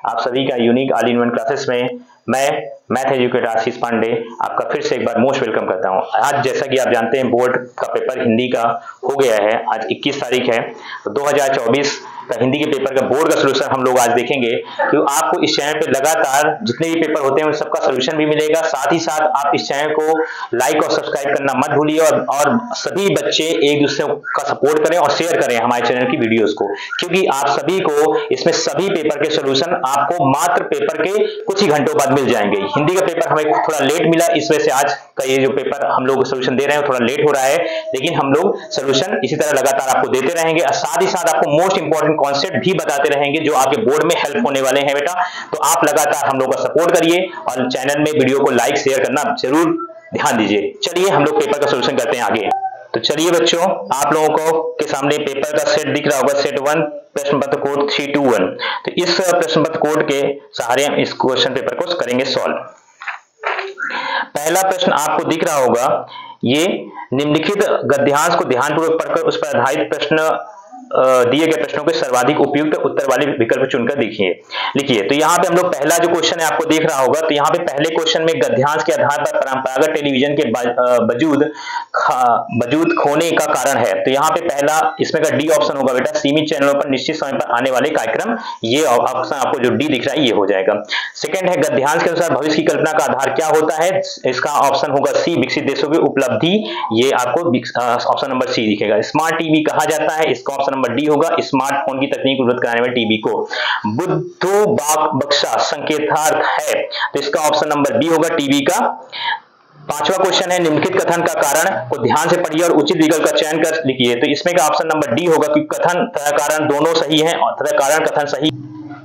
आप सभी का unique all in one classes में मैं मैथ एजुकेटर आशीष पांडे आपका फिर से एक बार मोस्ट वेलकम करता हूं। आज जैसा कि आप जानते हैं बोर्ड का पेपर हिंदी का हो गया है। आज 21 तारीख है, तो 2024 का हिंदी के पेपर का बोर्ड का सोल्यूशन हम लोग आज देखेंगे। कि आपको इस चैनल पे लगातार जितने भी पेपर होते हैं उन सबका सोल्यूशन भी मिलेगा। साथ ही साथ आप इस चैनल को लाइक और सब्सक्राइब करना मत भूलिए और सभी बच्चे एक दूसरे का सपोर्ट करें और शेयर करें हमारे चैनल की वीडियोस को, क्योंकि आप सभी को इसमें सभी पेपर के सोल्यूशन आपको मात्र पेपर के कुछ ही घंटों बाद मिल जाएंगे। हिंदी का पेपर हमें थोड़ा लेट मिला, इस वजह से आज का ये जो पेपर हम लोग सोल्यूशन दे रहे हैं थोड़ा लेट हो रहा है, लेकिन हम लोग सोल्यूशन इसी तरह लगातार आपको देते रहेंगे और साथ ही साथ आपको मोस्ट इंपॉर्टेंट कॉन्सेप्ट भी बताते रहेंगे जो आपके बोर्ड में हेल्प होने वाले हैं बेटा। तो आप लगातार हम लोग का सपोर्ट करिए और चैनल में वीडियो को लाइक शेयर करना जरूर ध्यान दीजिए। चलिए हम लोग पेपर का सोल्यूशन करते हैं आगे। तो चलिए बच्चों, आप लोगों को के सामने पेपर का सेट दिख रहा होगा, सेट 1 प्रश्न पत्र कोड 321। तो इस प्रश्न पत्र कोड के सहारे हम इस क्वेश्चन पेपर को करेंगे सॉल्व। पहला प्रश्न आपको दिख रहा होगा, ये निम्नलिखित गद्यांश को ध्यानपूर्वक पढ़कर उस पर आधारित प्रश्न दिए गए प्रश्नों के सर्वाधिक उपयुक्त उत्तर वाले विकल्प चुनकर लिखिए। तो यहाँ पे हम लोग पहला जो क्वेश्चन है आपको देख रहा होगा, तो यहाँ पे पहले क्वेश्चन में गद्यांश के आधार पर परंपरागत टेलीविजन के वजूद खोने का कारण है। तो यहाँ पे पहला इसमें का डी ऑप्शन होगा बेटा, सीमित चैनलों पर निश्चित समय पर आने वाले कार्यक्रम। ये ऑप्शन आपको जो डी दिख रहा है ये हो जाएगा। सेकंड है गद्यांश के अनुसार भविष्य की कल्पना का आधार क्या होता है। इसका ऑप्शन होगा सी, विकसित देशों की उपलब्धि। ये आपको ऑप्शन नंबर सी दिखेगा। स्मार्ट टीवी कहा जाता है, इसका ऑप्शन नंबर डी होगा, स्मार्टफोन की तकनीक उपलब्ध कराने वाले टीवी को। बुद्धू बक्सा संकेतार्थ है, तो इसका ऑप्शन नंबर बी होगा, टीवी का। पांचवा क्वेश्चन है, निम्नलिखित कथन का कारण को ध्यान से पढ़िए और उचित विकल्प का चयन कर लिखिए। तो इसमें का ऑप्शन नंबर डी होगा, क्योंकि कथन तथा कारण दोनों सही हैं और तथा कारण कथन सही।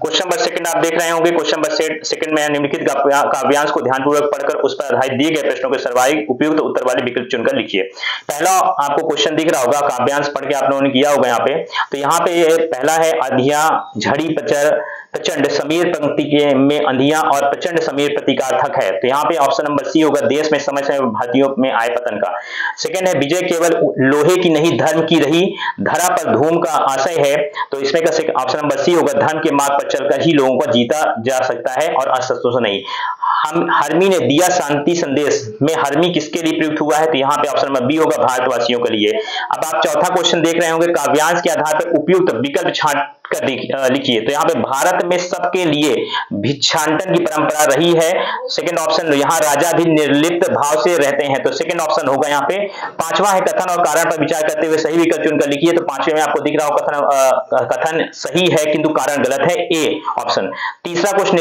क्वेश्चन नंबर सेकंड आप देख रहे होंगे, क्वेश्चन नंबर सेकंड में निम्नलिखित काव्यांश को ध्यानपूर्वक पढ़कर उस पर आधारित दिए गए प्रश्नों के सर्वाधिक उपयुक्त उत्तर वाले विकल्प चुनकर लिखिए। पहला आपको क्वेश्चन दिख रहा होगा, काव्यांश पढ़ के आप लोगों ने किया होगा यहाँ पे। तो यहाँ पे पहला है, अधिया झड़ी प्रचंड समीर पंक्ति के में अंधिया और प्रचंड समीर प्रतीकार्थक है। तो यहाँ पे ऑप्शन नंबर सी होगा, देश में समय समय भारतीयों में आए पतन का। सेकंड है, विजय केवल लोहे की नहीं धर्म की रही, धरा पर धूम का आशय है। तो इसमें का ऑप्शन नंबर सी होगा, धर्म के मार्ग पर चलकर ही लोगों को जीता जा सकता है और अस्तित्व से नहीं। हम हरमी ने दिया शांति संदेश में हरमी किसके लिए प्रयुक्त हुआ है। तो यहाँ पे ऑप्शन नंबर बी होगा, भारतवासियों के लिए। अब आप चौथा क्वेश्चन देख रहे होंगे, काव्यांश के आधार पर उपयुक्त विकल्प छांट कर लिखिए। तो यहाँ पे भारत में सबके लिए भिक्षाटन की परंपरा रही है। सेकंड ऑप्शन, यहाँ राजा भी निर्लिप्त भाव से रहते हैं। तो सेकंड ऑप्शन होगा यहाँ पे। पांचवा है, कथन और कारण पर विचार करते हुए सही विकल्प चुनकर लिखिए। तो पांचवे में आपको दिख रहा होगा, कथन सही है किंतु कारण गलत है, ए ऑप्शन। तीसरा क्वेश्चन,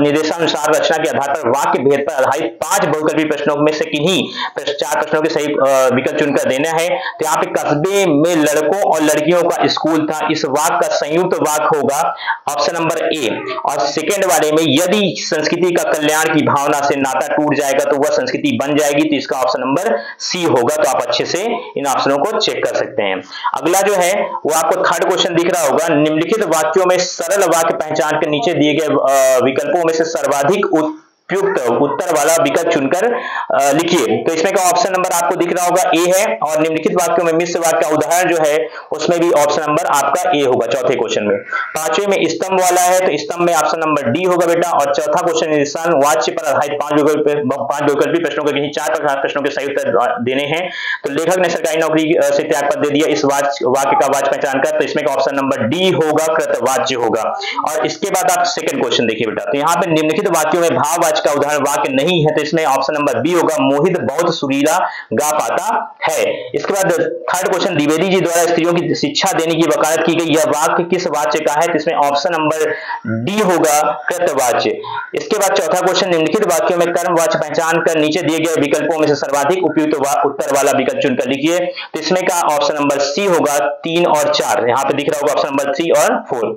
निर्देशानुसार रचना के आधार पर वाक्य भेद पर आधारित 5 बहुविकल्पी प्रश्नों में से किन्हीं 4 प्रश्नों के सही विकल्प चुनकर देना है। तो यहाँ पे कस्बे में लड़कों और लड़कियों का स्कूल था, इस वाक्य का संयुक्त वाक्य होगा ऑप्शन नंबर ए। और सेकंड वाले में, यदि संस्कृति का कल्याण की भावना से नाता टूट जाएगा तो वह संस्कृति बन जाएगी। तो इसका ऑप्शन नंबर सी होगा। तो आप अच्छे से इन ऑप्शनों को चेक कर सकते हैं। अगला जो है वो आपको थर्ड क्वेश्चन दिख रहा होगा, निम्नलिखित वाक्यों में सरल वाक्य पहचान कर नीचे दिए गए विकल्पों में से सर्वाधिक उपयुक्त उत्तर वाला विकल्प चुनकर लिखिए। तो इसमें का ऑप्शन नंबर आपको दिख रहा होगा ए है, और निम्नलिखित वाक्यों में मिश्र वाक्य का उदाहरण जो है उसमें भी ऑप्शन नंबर आपका ए होगा चौथे क्वेश्चन में। पांचवे में स्तंभ वाला है, तो स्तंभ में ऑप्शन नंबर डी होगा बेटा। और चौथा क्वेश्चन, निशान वाच्य पर आधारित 5 विकल्पी प्रश्नों के किसी 4 प्रश्नों के सही उत्तर देने हैं। तो लेखक ने सरकारी नौकरी से त्यागपत्र दे दिया, इस वाक्य का वाच्य पहचान कर। तो इसमें का ऑप्शन नंबर डी होगा, कृतवाच्य होगा। और इसके बाद आप सेकंड क्वेश्चन देखिए बेटा, तो यहाँ पे निम्नलिखित वाक्यों में भाववाच्य का उदाहरण वाक्य नहीं है। तो इसमें ऑप्शन नंबर बी होगा, मोहित बहुत सुरीला गा पाता है। इसके बाद थर्ड क्वेश्चन, द्विवेदी जी द्वारा स्त्रियों की शिक्षा देने की वकालत की गई, यह वाक्य किस वाच्य का है। तो इसमें ऑप्शन नंबर डी होगा, कृतवाच्य। इसके बाद चौथा क्वेश्चन, निम्नलिखित वाक्यों में कर्मवाच्य पहचान कर नीचे दिए गए विकल्पों में से सर्वाधिक उपयुक्त उत्तर वाला विकल्प चुनकर लिखिए। तो इसमें का ऑप्शन नंबर सी होगा, 3 और 4। यहाँ पे दिख रहा होगा ऑप्शन नंबर 3 और 4।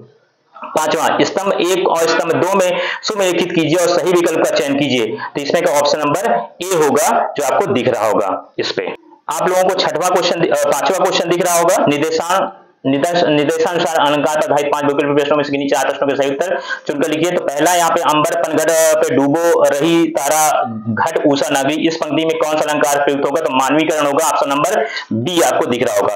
पांचवा, स्तंभ 1 और स्तंभ 2 में सुमेलित कीजिए और सही विकल्प का चयन कीजिए। तो इसमें का ऑप्शन नंबर ए होगा जो आपको दिख रहा होगा। इस पे आप लोगों को पांचवा क्वेश्चन दिख रहा होगा, निर्देशानुसार अलंकार पर आधारित 5 विकल्पी प्रश्नों में से किन्हीं 4 प्रश्नों के सही उत्तर चुनकर लिखिए। तो पहला यहाँ पे, अंबर पनघट पे डूबो रही तारा घट उषा नगरी, इस पंक्ति में कौन सा अलंकार प्रयुक्त होगा। तो मानवीकरण होगा, ऑप्शन नंबर बी आपको दिख रहा होगा।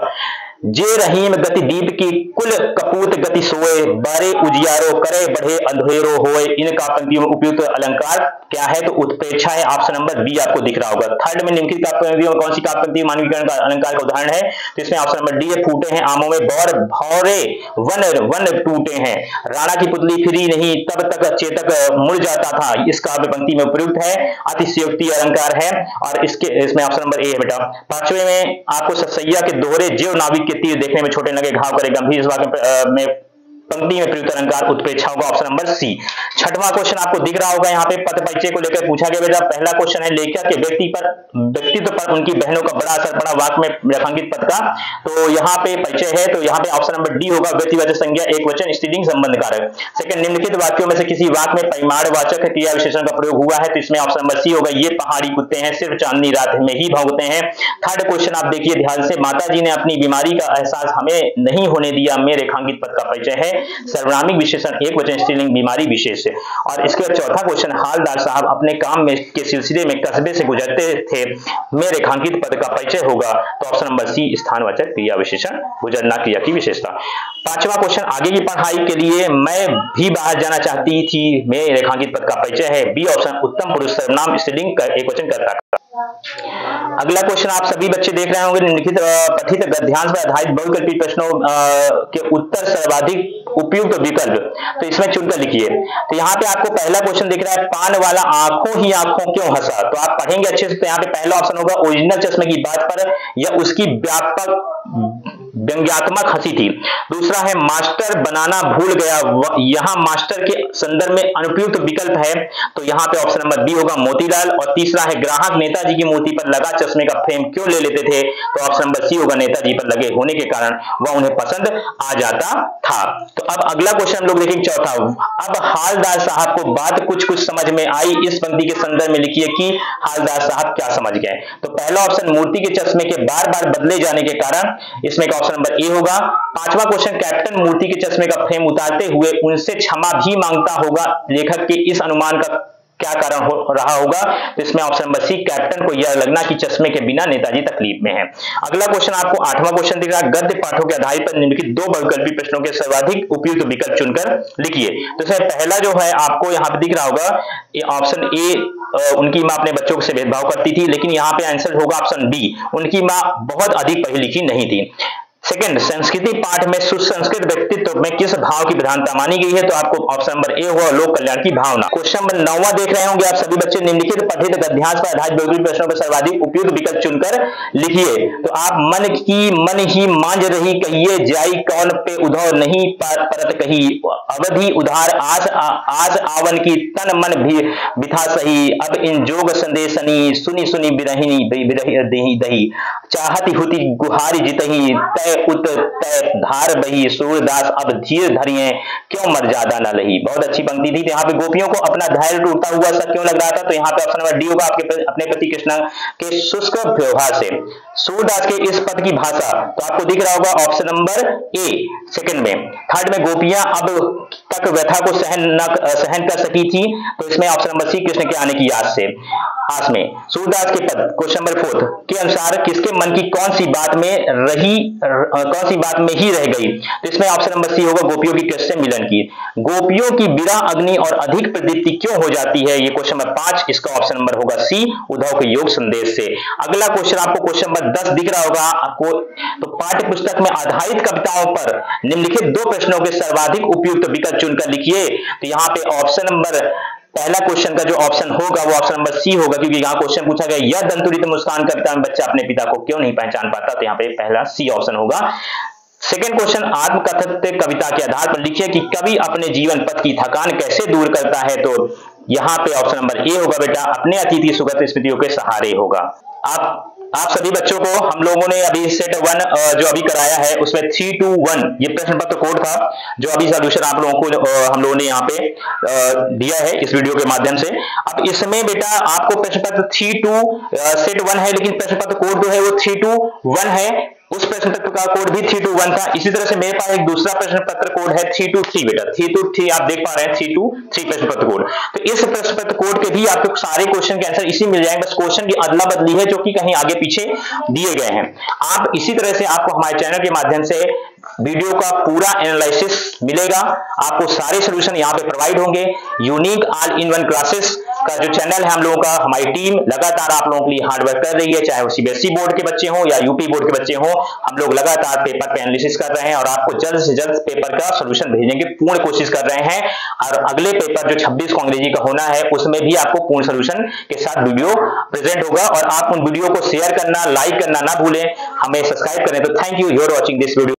जे रहीम गति दीप की कुल कपूत गति सोए, बारे उजियारो करे बढ़े अंधेरो होए। इनका पंक्तियों में उपयुक्त अलंकार क्या है? तो उत्प्रेक्षा है। ऑप्शन नंबर बी आपको दिख रहा होगा। थर्ड में निम्नलिखित काव्य पंक्तियों में कौन सी काव्य पंक्ति मानवीकरण का अलंकार का उदाहरण है? तो इसमें ऑप्शन नंबर डी है, फूटे हैं आमों में बौर भौरे वन वन टूटे हैं, राणा की पुतली फिरी नहीं तब तक चेतक मुड़ जाता था। इस काव्य पंक्ति में उपयुक्त है, अतिशयोक्ति अलंकार है। और इसमें ऑप्शन नंबर ए है बेटा। पांचवें में आपको ससैया के दोहरे जीव नाविक के तीर देखने में छोटे लगे घाव करे गंभीर। इस वाक्य में पंक्ति में प्रयुक्त अलंकार उत्प्रेक्षा होगा, ऑप्शन नंबर सी। छठवां क्वेश्चन आपको दिख रहा होगा, यहाँ पे पद परिचय को लेकर पूछा गया बेटा। पहला क्वेश्चन है, लेखक के व्यक्तित्व पर उनकी बहनों का बड़ा असर पड़ा, वाक्य में रेखांकित पद का। तो यहाँ पे परिचय है, तो यहाँ पे ऑप्शन नंबर डी होगा, व्यक्तिवाचक संज्ञा एक वचन स्त्रीलिंग संबंध कारक। सेकंड, निम्नलिखित वाक्यों में से किसी वाक्य में परिमाणवाचक क्रिया विशेषण का प्रयोग हुआ है? तो इसमें ऑप्शन नंबर सी होगा, ये पहाड़ी कुत्ते हैं सिर्फ चांदनी रात में ही भौंकते हैं। थर्ड क्वेश्चन आप देखिए ध्यान से, माता जी ने अपनी बीमारी का एहसास हमें नहीं होने दिया में रेखांकित पद का परिचय है, सर्वनामिक विशेषण एक वचन स्त्रीलिंग बीमारी विशेष। और इसके बाद चौथा क्वेश्चन, हालदार साहब अपने काम में के सिलसिले में कस्बे से गुजरते थे में रेखांकित पद का परिचय होगा। तो ऑप्शन नंबर सी स्थानवाचक क्रिया विशेषण, गुजरना क्रिया की विशेषता। पांचवा क्वेश्चन, आगे की पढ़ाई के लिए मैं भी बाहर जाना चाहती थी में रेखांकित पद का परिचय है, बी ऑप्शन उत्तम पुरुष सर्वनाम स्त्रीलिंग एक वचन करता। अगला क्वेश्चन आप सभी बच्चे देख रहे होंगे, निम्नलिखित पठित गद्यांश पर आधारित बहुविकल्पी प्रश्नों के उत्तर सर्वाधिक उपयुक्त विकल्प, तो इसमें चुनकर लिखिए। तो यहाँ पे आपको पहला क्वेश्चन दिख रहा है, पान वाला आंखों ही आंखों क्यों हंसा? तो आप पढ़ेंगे अच्छे से, तो यहाँ पे पहला ऑप्शन होगा ओरिजिनल चश्मे की बात पर या उसकी व्यापक व्यंग्यात्मक हंसी थी। दूसरा है मास्टर बनाना भूल गया, यहाँ मास्टर के संदर्भ में अनुपयुक्त विकल्प है, तो यहाँ पे ऑप्शन नंबर बी होगा मोतीलाल। और तीसरा है ग्राहक नेताजी की मूर्ति पर लगा चश्मे का फ्रेम क्यों ले लेते थे? तो ऑप्शन नंबर सी होगा, नेताजी पर लगे होने के कारण वह उन्हें पसंद आ जाता था। तो अब अगला क्वेश्चन हम लोग देखेंगे चौथा। अब हालदार साहब को बात कुछ कुछ समझ में आई, इस पंक्ति के संदर्भ में लिखिए कि हालदार साहब क्या समझ गए। तो पहला ऑप्शन मूर्ति के चश्मे के बार बार बदले जाने के कारण, इसमें का ऑप्शन नंबर ए होगा। पांचवा क्वेश्चन, कैप्टन मूर्ति के चश्मे का फ्रेम उतारते हुए उनसे क्षमा भी मांगता होगा, लेखक के इस अनुमान का क्या कारण हो रहा होगा? तो इसमें ऑप्शन नंबर सी, कैप्टन को यह लगना कि चश्मे के बिना नेताजी तकलीफ में है। अगला क्वेश्चन आपको आठवां क्वेश्चन दिख रहा है, गद्य पाठों के आधार पर निम्नलिखित दो बहुविकल्पी प्रश्नों के सर्वाधिक उपयुक्त विकल्प चुनकर लिखिए। तो इसमें पहला जो है आपको यहाँ पे दिख रहा होगा, ऑप्शन ए, उनकी मां अपने बच्चों से भेदभाव करती थी, लेकिन यहाँ पे आंसर होगा ऑप्शन बी, उनकी मां बहुत अधिक पढ़ी लिखी नहीं थी। सेकंड, संस्कृति पाठ में सुसंस्कृत व्यक्तित्व में किस भाव की प्रधानता मानी गई है? तो आपको ऑप्शन नंबर ए होगा, लोक कल्याण की भावना। क्वेश्चन नंबर 9वां देख रहे होंगे आप सभी बच्चे, निम्नलिखित पठित गद्यांश पर आधारित बहुविकल्पी प्रश्नों के सर्वाधिक उपयुक्त विकल्प चुनकर लिखिए। तो आप मन ही मांझ रही कहिए, जाई कौन पे उधव नहीं परत कही, अवधि उधार आस आवन की तन मन भी बिथा सही, अब इन जोग संदेशनी सुनी सुनी बिरही दही, चाहती हुती गुहारी जितही, तय उत तय धार बही, सूरदास अब धीर धरिए क्यों मर्यादा न लही। बहुत अच्छी पंक्ति थी। यहाँ पे गोपियों को अपना धैर्य टूटता हुआ सा क्यों लग रहा था? तो यहाँ पे ऑप्शन नंबर डी होगा, अपने पति कृष्ण के शुष्क व्यवहार से। सूरदास के इस पद की भाषा, तो आपको दिख रहा होगा ऑप्शन नंबर ए सेकंड में। थर्ड में गोपियां अब तक व्यथा को सहन कर सकी थी, तो इसमें ऑप्शन नंबर सी, कृष्ण के आने की आस में। सूरदास के पद क्वेश्चन नंबर 4 के अनुसार किसके मन की कौन सी बात में ही रह गई? तो इसमें ऑप्शन नंबर सी होगा, गोपियों की कृष्ण से मिलन की। गोपियों की बिना अग्नि और अधिक प्रदीप्ति क्यों हो जाती है? ये क्वेश्चन नंबर 5, इसका ऑप्शन नंबर होगा सी, उद्धव के योग संदेश से। अगला क्वेश्चन आपको क्वेश्चन नंबर 10 दिख रहा होगा आपको, तो पाठ्य पुस्तक में आधारित कविताओं पर निम्नलिखित दो प्रश्नों के सर्वाधिक उपयुक्त विकल्प चुनकर लिखिए। तो यहाँ पे ऑप्शन नंबर पहला क्वेश्चन का जो ऑप्शन होगा वो ऑप्शन नंबर सी होगा, क्योंकि यहाँ क्वेश्चन पूछा गया, यह दंतुरित मुस्कान कविता में बच्चा अपने पिता को क्यों नहीं पहचान पाता? तो यहाँ पे पहला सी ऑप्शन होगा। सेकेंड क्वेश्चन, आत्मकथित कविता के आधार पर लिखिए कि कवि अपने जीवन पथ की थकान कैसे दूर करता है? तो यहाँ पे ऑप्शन नंबर ए होगा बेटा, अपने अतीत की सुखद स्मृतियों के सहारे होगा। आप सभी बच्चों को हम लोगों ने अभी सेट 1 जो अभी कराया है उसमें 3-2-1 ये प्रश्न पत्र कोड था, जो अभी सॉल्यूशन आप लोगों को हम लोगों ने यहाँ पे दिया है इस वीडियो के माध्यम से। अब इसमें बेटा आपको प्रश्न पत्र 3-2 सेट 1 है, लेकिन प्रश्न पत्र कोड जो है वो 3-2-1 है। उस प्रश्न पत्र का कोड भी 321 था। इसी तरह से मेरे पास एक दूसरा प्रश्न पत्र कोड है 323 बेटा, 323 आप देख पा रहे हैं, 323 प्रश्न पत्र कोड। तो इस प्रश्न पत्र कोड के भी आपको सारे क्वेश्चन के आंसर इसी मिल जाएंगे, बस क्वेश्चन की अदला बदली है जो कि कहीं आगे पीछे दिए गए हैं। आप इसी तरह से आपको हमारे चैनल के माध्यम से वीडियो का पूरा एनालिसिस मिलेगा, आपको सारे सॉल्यूशन यहाँ पे प्रोवाइड होंगे। Unique all in one classes का जो चैनल है हम लोगों का, हमारी टीम लगातार आप लोगों के लिए हार्ड वर्क कर रही है, चाहे वो सीबीएसई बोर्ड के बच्चे हों या यूपी बोर्ड के बच्चे हों। हम लोग लगातार पेपर पे एनालिसिस कर रहे हैं और आपको जल्द से जल्द पेपर का सॉल्यूशन भेजने की पूर्ण कोशिश कर रहे हैं। और अगले पेपर जो 26 को अंग्रेजी का होना है उसमें भी आपको पूर्ण सॉल्यूशन के साथ वीडियो प्रेजेंट होगा। और आप उन वीडियो को शेयर करना, लाइक करना ना भूलें, हमें सब्सक्राइब करें। तो thank you, you are watching this video.